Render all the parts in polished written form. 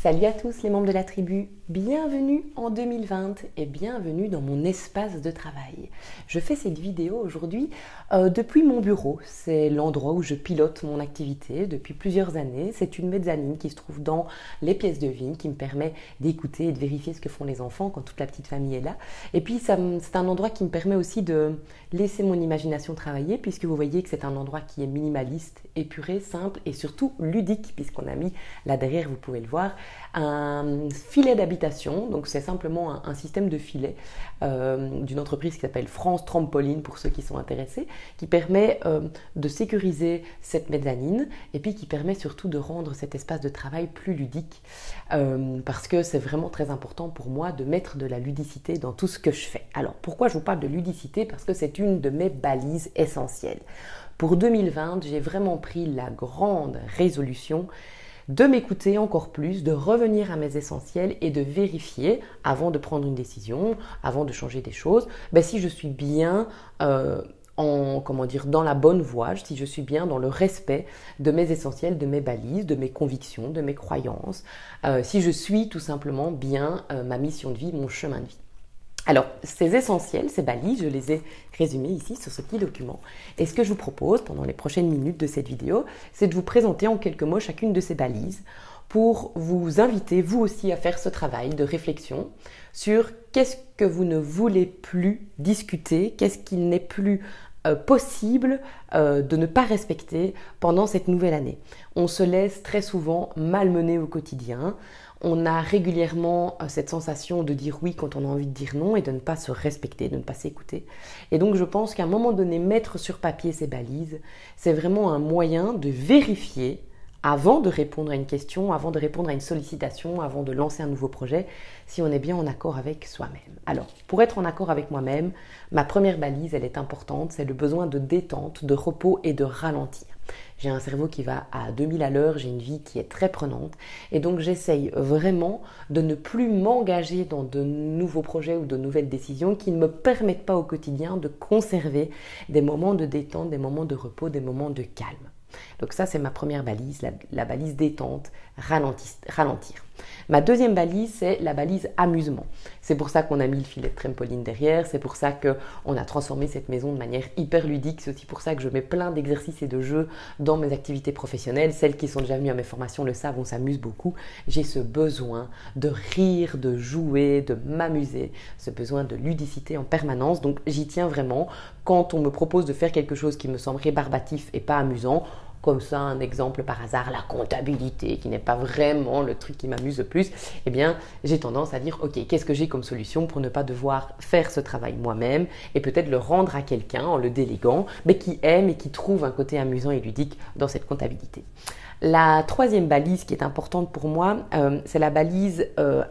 Salut à tous les membres de la tribu, bienvenue en 2020 et bienvenue dans mon espace de travail. Je fais cette vidéo aujourd'hui depuis mon bureau, c'est l'endroit où je pilote mon activité depuis plusieurs années. C'est une mezzanine qui se trouve dans les pièces de vigne qui me permet d'écouter et de vérifier ce que font les enfants quand toute la petite famille est là. Et puis c'est un endroit qui me permet aussi de laisser mon imagination travailler puisque vous voyez que c'est un endroit qui est minimaliste, épuré, simple et surtout ludique puisqu'on a mis là derrière, vous pouvez le voir, un filet d'habitation. Donc c'est simplement un système de filet d'une entreprise qui s'appelle France Trampoline pour ceux qui sont intéressés, qui permet de sécuriser cette mezzanine et puis qui permet surtout de rendre cet espace de travail plus ludique parce que c'est vraiment très important pour moi de mettre de la ludicité dans tout ce que je fais. Alors pourquoi je vous parle de ludicité? Parce que c'est une de mes balises essentielles. Pour 2020, j'ai vraiment pris la grande résolution de m'écouter encore plus, de revenir à mes essentiels et de vérifier, avant de prendre une décision, avant de changer des choses, si je suis bien dans la bonne voie, si je suis bien dans le respect de mes essentiels, de mes balises, de mes convictions, de mes croyances, si je suis tout simplement bien ma mission de vie, mon chemin de vie. Alors, ces essentiels, ces balises, je les ai résumés ici sur ce petit document. Et ce que je vous propose pendant les prochaines minutes de cette vidéo, c'est de vous présenter en quelques mots chacune de ces balises pour vous inviter, vous aussi, à faire ce travail de réflexion sur qu'est-ce que vous ne voulez plus discuter, qu'est-ce qu'il n'est plus possible de ne pas respecter pendant cette nouvelle année. On se laisse très souvent malmener au quotidien. On a régulièrement cette sensation de dire oui quand on a envie de dire non et de ne pas se respecter, de ne pas s'écouter. Et donc je pense qu'à un moment donné, mettre sur papier ces balises, c'est vraiment un moyen de vérifier avant de répondre à une question, avant de répondre à une sollicitation, avant de lancer un nouveau projet, si on est bien en accord avec soi-même. Alors, pour être en accord avec moi-même, ma première balise, elle est importante, c'est le besoin de détente, de repos et de ralentir. J'ai un cerveau qui va à 2000 à l'heure, j'ai une vie qui est très prenante et donc j'essaye vraiment de ne plus m'engager dans de nouveaux projets ou de nouvelles décisions qui ne me permettent pas au quotidien de conserver des moments de détente, des moments de repos, des moments de calme. Donc ça, c'est ma première balise, la balise détente, ralentir. Ma deuxième balise, c'est la balise amusement. C'est pour ça qu'on a mis le filet de trampoline derrière, c'est pour ça qu'on a transformé cette maison de manière hyper ludique, c'est aussi pour ça que je mets plein d'exercices et de jeux dans mes activités professionnelles. Celles qui sont déjà venues à mes formations le savent, on s'amuse beaucoup. J'ai ce besoin de rire, de jouer, de m'amuser, ce besoin de ludicité en permanence. Donc j'y tiens vraiment. Quand on me propose de faire quelque chose qui me semble rébarbatif et pas amusant, comme ça, un exemple par hasard, la comptabilité, qui n'est pas vraiment le truc qui m'amuse le plus, eh bien, j'ai tendance à dire, ok, qu'est-ce que j'ai comme solution pour ne pas devoir faire ce travail moi-même et peut-être le rendre à quelqu'un en le déléguant, mais qui aime et qui trouve un côté amusant et ludique dans cette comptabilité. La troisième balise qui est importante pour moi, c'est la balise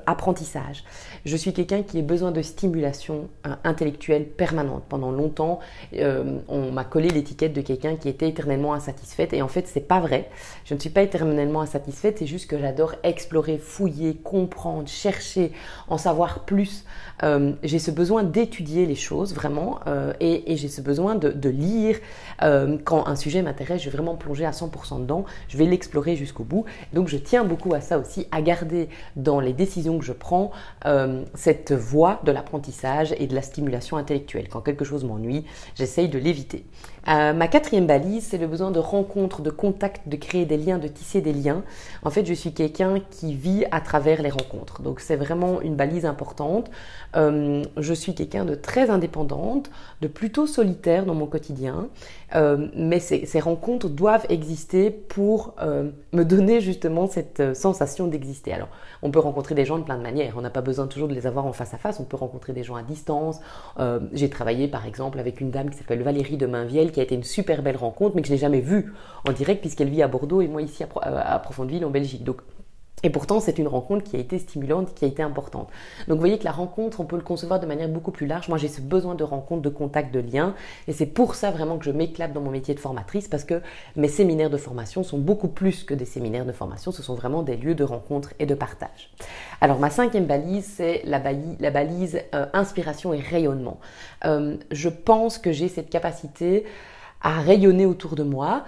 apprentissage. Je suis quelqu'un qui a besoin de stimulation intellectuelle permanente. Pendant longtemps, on m'a collé l'étiquette de quelqu'un qui était éternellement insatisfaite et en fait, c'est pas vrai. Je ne suis pas éternellement insatisfaite, c'est juste que j'adore explorer, fouiller, comprendre, chercher, en savoir plus. J'ai ce besoin d'étudier les choses vraiment et j'ai ce besoin de lire. Quand un sujet m'intéresse, je vais vraiment plonger à 100% dedans. Je vais l'explorer jusqu'au bout. Donc, je tiens beaucoup à ça aussi, à garder dans les décisions que je prends cette voie de l'apprentissage et de la stimulation intellectuelle. Quand quelque chose m'ennuie, j'essaye de l'éviter. Ma quatrième balise, c'est le besoin de rencontre, de contact, de créer des liens, de tisser des liens. En fait, je suis quelqu'un qui vit à travers les rencontres. Donc, c'est vraiment une balise importante. Je suis quelqu'un de très indépendante, de plutôt solitaire dans mon quotidien. Mais ces rencontres doivent exister pour me donner justement cette sensation d'exister. Alors, on peut rencontrer des gens de plein de manières. On n'a pas besoin toujours de les avoir en face à face. On peut rencontrer des gens à distance. J'ai travaillé par exemple avec une dame qui s'appelle Valérie de Mainvielle, qui a été une super belle rencontre, mais que je n'ai jamais vue en direct puisqu'elle vit à Bordeaux et moi ici à Profondeville en Belgique. Donc, et pourtant, c'est une rencontre qui a été stimulante, qui a été importante. Donc, vous voyez que la rencontre, on peut le concevoir de manière beaucoup plus large. Moi, j'ai ce besoin de rencontre, de contact, de lien. Et c'est pour ça vraiment que je m'éclate dans mon métier de formatrice parce que mes séminaires de formation sont beaucoup plus que des séminaires de formation. Ce sont vraiment des lieux de rencontre et de partage. Alors, ma cinquième balise, c'est la balise inspiration et rayonnement. Je pense que j'ai cette capacité à rayonner autour de moi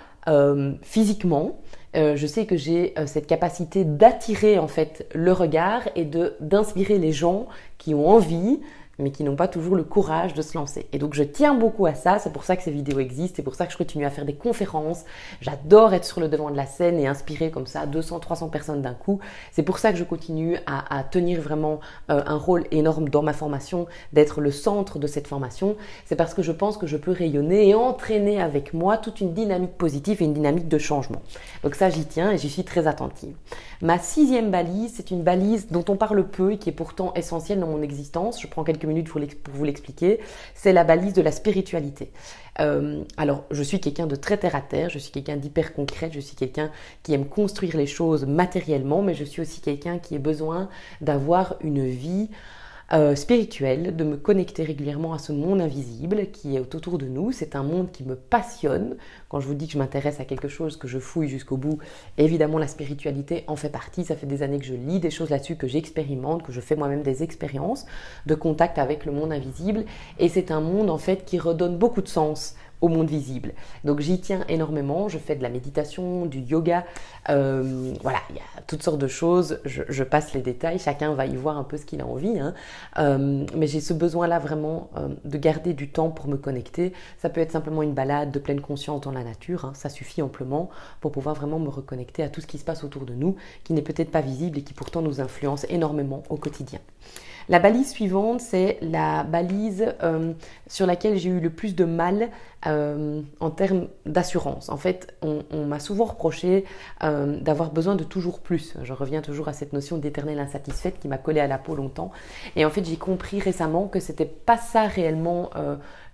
physiquement. Je sais que j'ai cette capacité d'attirer en fait le regard et d'inspirer les gens qui ont envie, mais qui n'ont pas toujours le courage de se lancer. Et donc je tiens beaucoup à ça, c'est pour ça que ces vidéos existent, c'est pour ça que je continue à faire des conférences. J'adore être sur le devant de la scène et inspirer comme ça 200, 300 personnes d'un coup. C'est pour ça que je continue à tenir vraiment un rôle énorme dans ma formation, d'être le centre de cette formation. C'est parce que je pense que je peux rayonner et entraîner avec moi toute une dynamique positive et une dynamique de changement. Donc ça, j'y tiens et j'y suis très attentive. Ma 6e balise, c'est une balise dont on parle peu et qui est pourtant essentielle dans mon existence. Je prends quelques minutes pour vous l'expliquer. C'est la balise de la spiritualité. Alors, je suis quelqu'un de très terre à terre, je suis quelqu'un d'hyper concret, je suis quelqu'un qui aime construire les choses matériellement, mais je suis aussi quelqu'un qui a besoin d'avoir une vie spirituelle, de me connecter régulièrement à ce monde invisible qui est autour de nous. C'est un monde qui me passionne. Quand je vous dis que je m'intéresse à quelque chose, que je fouille jusqu'au bout, évidemment la spiritualité en fait partie. Ça fait des années que je lis des choses là-dessus, que j'expérimente, que je fais moi-même des expériences de contact avec le monde invisible. Et c'est un monde en fait qui redonne beaucoup de sens au monde visible. Donc j'y tiens énormément, je fais de la méditation, du yoga, voilà, il y a toutes sortes de choses, je passe les détails, chacun va y voir un peu ce qu'il a envie, hein. Mais j'ai ce besoin-là vraiment de garder du temps pour me connecter. Ça peut être simplement une balade de pleine conscience dans la nature, hein. Ça suffit amplement pour pouvoir vraiment me reconnecter à tout ce qui se passe autour de nous, qui n'est peut-être pas visible et qui pourtant nous influence énormément au quotidien. La balise suivante, c'est la balise sur laquelle j'ai eu le plus de mal en termes d'assurance. En fait, on m'a souvent reproché d'avoir besoin de toujours plus. Je reviens toujours à cette notion d'éternelle insatisfaite qui m'a collé à la peau longtemps. Et en fait, j'ai compris récemment que c'était pas ça réellement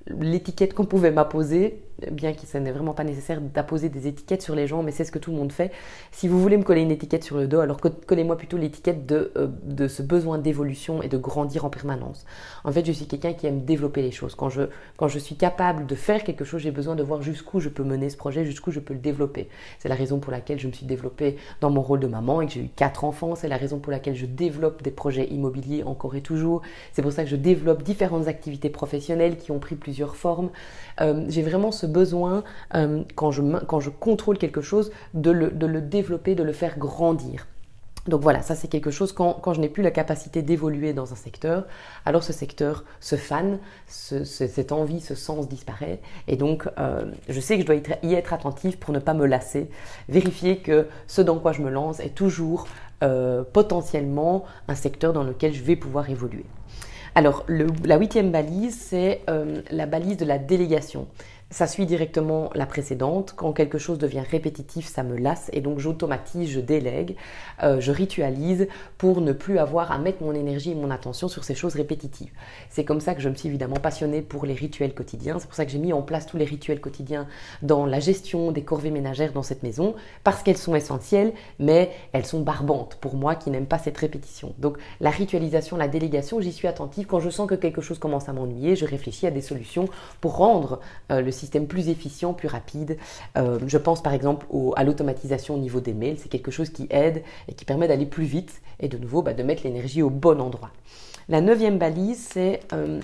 l'étiquette qu'on pouvait m'apposer, bien que ce n'est vraiment pas nécessaire d'apposer des étiquettes sur les gens, mais c'est ce que tout le monde fait. Si vous voulez me coller une étiquette sur le dos, alors collez-moi plutôt l'étiquette de ce besoin d'évolution et de grandir en permanence. En fait, je suis quelqu'un qui aime développer les choses. Quand je suis capable de faire quelque chose, j'ai besoin de voir jusqu'où je peux mener ce projet, jusqu'où je peux le développer. C'est la raison pour laquelle je me suis développée dans mon rôle de maman et que j'ai eu 4 enfants. C'est la raison pour laquelle je développe des projets immobiliers encore et toujours. C'est pour ça que je développe différentes activités professionnelles qui ont pris plusieurs formes. J'ai vraiment ce besoin, quand je contrôle quelque chose, de le développer, de le faire grandir. Donc voilà, ça c'est quelque chose, quand je n'ai plus la capacité d'évoluer dans un secteur, alors ce secteur se fane, cette envie, ce sens disparaît. Et donc je sais que je dois y être attentive pour ne pas me lasser, vérifier que ce dans quoi je me lance est toujours potentiellement un secteur dans lequel je vais pouvoir évoluer. Alors, la 8e balise, c'est la balise de la délégation. Ça suit directement la précédente. Quand quelque chose devient répétitif, ça me lasse et donc j'automatise, je délègue, je ritualise pour ne plus avoir à mettre mon énergie et mon attention sur ces choses répétitives. C'est comme ça que je me suis évidemment passionnée pour les rituels quotidiens. C'est pour ça que j'ai mis en place tous les rituels quotidiens dans la gestion des corvées ménagères dans cette maison, parce qu'elles sont essentielles, mais elles sont barbantes pour moi qui n'aime pas cette répétition. Donc la ritualisation, la délégation, j'y suis attentive. Quand je sens que quelque chose commence à m'ennuyer, je réfléchis à des solutions pour rendre le système plus efficient, plus rapide. Je pense par exemple à l'automatisation au niveau des mails. C'est quelque chose qui aide et qui permet d'aller plus vite et de nouveau de mettre l'énergie au bon endroit. La 9e balise, c'est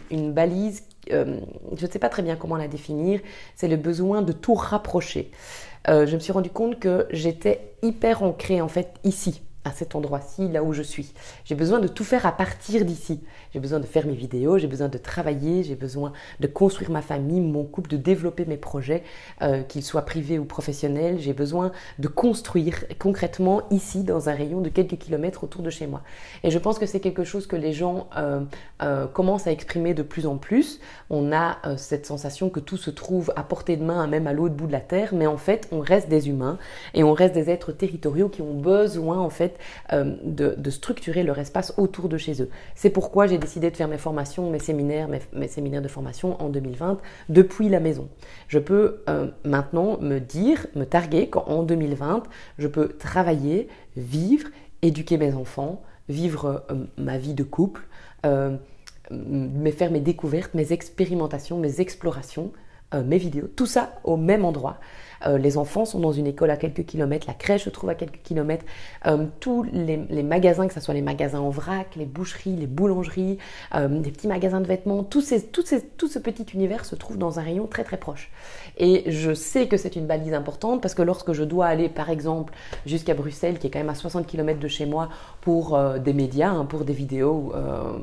une balise, je ne sais pas très bien comment la définir, c'est le besoin de tout rapprocher. Je me suis rendu compte que j'étais hyper ancrée en fait ici, à cet endroit-ci, là où je suis. J'ai besoin de tout faire à partir d'ici. J'ai besoin de faire mes vidéos, j'ai besoin de travailler, j'ai besoin de construire ma famille, mon couple, de développer mes projets, qu'ils soient privés ou professionnels. J'ai besoin de construire concrètement ici, dans un rayon de quelques kilomètres autour de chez moi. Et je pense que c'est quelque chose que les gens commencent à exprimer de plus en plus. On a cette sensation que tout se trouve à portée de main, même à l'autre bout de la terre, mais en fait, on reste des humains et on reste des êtres territoriaux qui ont besoin en fait de structurer leur espace autour de chez eux. C'est pourquoi j'ai décidé de faire mes formations, mes séminaires de formation en 2020 depuis la maison. Je peux maintenant me targuer qu'en 2020, je peux travailler, vivre, éduquer mes enfants, vivre ma vie de couple, faire mes découvertes, mes expérimentations, mes explorations, mes vidéos, tout ça au même endroit, Les enfants sont dans une école à quelques kilomètres, la crèche se trouve à quelques kilomètres, tous les magasins, que ce soit les magasins en vrac, les boucheries, les boulangeries, des petits magasins de vêtements, tout ce petit univers se trouve dans un rayon très très proche. Et je sais que c'est une balise importante parce que lorsque je dois aller par exemple jusqu'à Bruxelles, qui est quand même à 60 km de chez moi, pour des médias, pour des vidéos,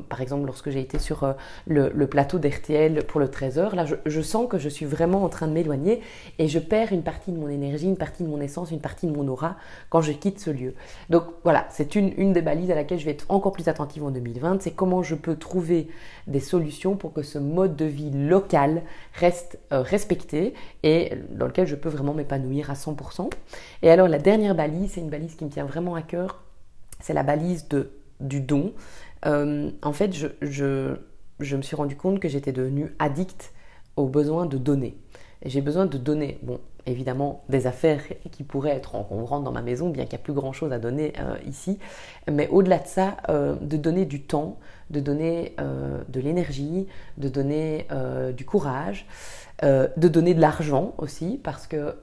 par exemple lorsque j'ai été sur le plateau d'RTL pour le 13h, là je sens que je suis vraiment en train de m'éloigner et je perds une partie de mon énergie, une partie de mon essence, une partie de mon aura quand je quitte ce lieu. Donc voilà, c'est une des balises à laquelle je vais être encore plus attentive en 2020, c'est comment je peux trouver des solutions pour que ce mode de vie local reste respecté et dans lequel je peux vraiment m'épanouir à 100%. Et alors la dernière balise, c'est une balise qui me tient vraiment à cœur, c'est la balise du don. En fait, je me suis rendu compte que j'étais devenue addict au besoin de donner. Et j'ai besoin de donner, bon, évidemment, des affaires qui pourraient être encombrantes dans ma maison, bien qu'il n'y a plus grand-chose à donner ici. Mais au-delà de ça, de donner du temps, de donner de l'énergie, de donner du courage, de donner de l'argent aussi, parce que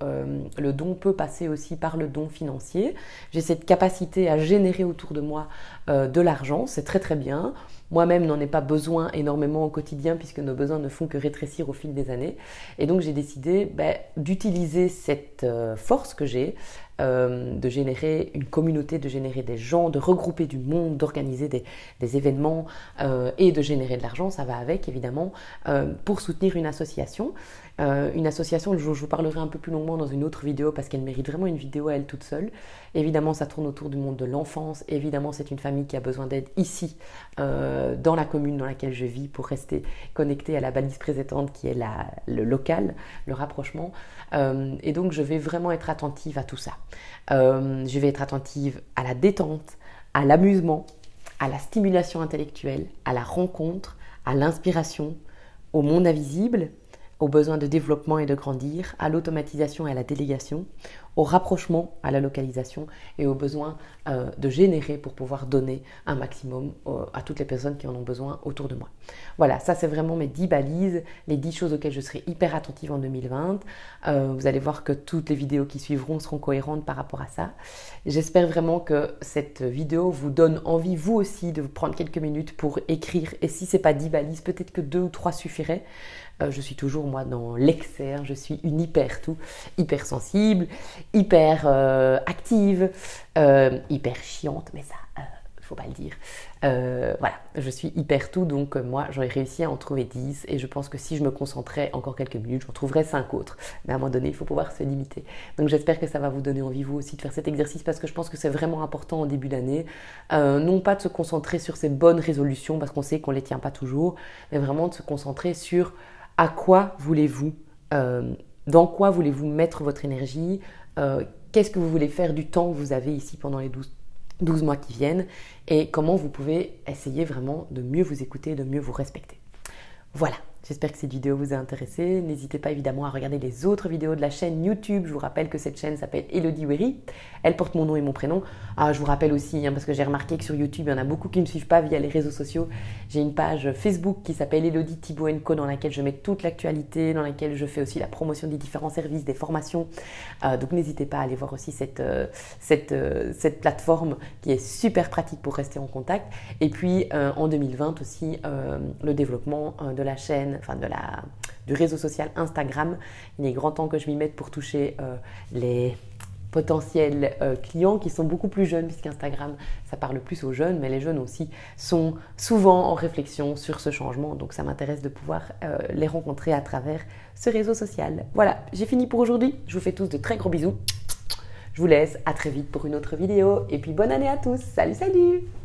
le don peut passer aussi par le don financier. J'ai cette capacité à générer autour de moi de l'argent, c'est très très bien. Moi-même n'en ai pas besoin énormément au quotidien puisque nos besoins ne font que rétrécir au fil des années. Et donc j'ai décidé d'utiliser cette force que j'ai, de générer une communauté, de générer des gens, de regrouper du monde, d'organiser des événements et de générer de l'argent, ça va avec évidemment, pour soutenir une association. Une association, je vous parlerai un peu plus longuement dans une autre vidéo parce qu'elle mérite vraiment une vidéo à elle toute seule. Évidemment, ça tourne autour du monde de l'enfance. Évidemment, c'est une famille qui a besoin d'aide ici, dans la commune dans laquelle je vis, pour rester connectée à la balise présente qui est le local, le rapprochement. Et donc, je vais vraiment être attentive à tout ça. Je vais être attentive à la détente, à l'amusement, à la stimulation intellectuelle, à la rencontre, à l'inspiration, au monde invisible, aux besoins de développement et de grandir, à l'automatisation et à la délégation, au rapprochement, à la localisation et aux besoins de générer pour pouvoir donner un maximum à toutes les personnes qui en ont besoin autour de moi. Voilà, ça c'est vraiment mes 10 balises, les 10 choses auxquelles je serai hyper attentive en 2020. Vous allez voir que toutes les vidéos qui suivront seront cohérentes par rapport à ça. J'espère vraiment que cette vidéo vous donne envie, vous aussi, de vous prendre quelques minutes pour écrire. Et si ce n'est pas 10 balises, peut-être que 2 ou 3 suffiraient. Je suis toujours moi dans l'excès, je suis une hyper sensible, hyper active, hyper chiante, mais ça, faut pas le dire. Voilà, je suis hyper tout, donc moi j'aurais réussi à en trouver 10 et je pense que si je me concentrais encore quelques minutes, j'en trouverais 5 autres. Mais à un moment donné, il faut pouvoir se limiter. Donc j'espère que ça va vous donner envie vous aussi de faire cet exercice parce que je pense que c'est vraiment important en début d'année. Non pas de se concentrer sur ces bonnes résolutions parce qu'on sait qu'on ne les tient pas toujours, mais vraiment de se concentrer sur à quoi voulez-vous, dans quoi voulez-vous mettre votre énergie, qu'est-ce que vous voulez faire du temps que vous avez ici pendant les 12 mois qui viennent et comment vous pouvez essayer vraiment de mieux vous écouter, de mieux vous respecter. Voilà, j'espère que cette vidéo vous a intéressé. N'hésitez pas évidemment à regarder les autres vidéos de la chaîne YouTube. Je vous rappelle que cette chaîne s'appelle Elodie Wery. Elle porte mon nom et mon prénom. Je vous rappelle aussi, parce que j'ai remarqué que sur YouTube, il y en a beaucoup qui ne me suivent pas via les réseaux sociaux. J'ai une page Facebook qui s'appelle Elodie Thibault & Co dans laquelle je mets toute l'actualité, dans laquelle je fais aussi la promotion des différents services, des formations. Donc n'hésitez pas à aller voir aussi cette plateforme qui est super pratique pour rester en contact. Et puis en 2020 aussi, le développement de la chaîne, du réseau social Instagram. Il est grand temps que je m'y mette pour toucher les potentiels clients qui sont beaucoup plus jeunes puisqu'Instagram, ça parle plus aux jeunes, mais les jeunes aussi sont souvent en réflexion sur ce changement. Donc ça m'intéresse de pouvoir les rencontrer à travers ce réseau social. Voilà, j'ai fini pour aujourd'hui. Je vous fais tous de très gros bisous. Je vous laisse, à très vite pour une autre vidéo et puis bonne année à tous. Salut, salut!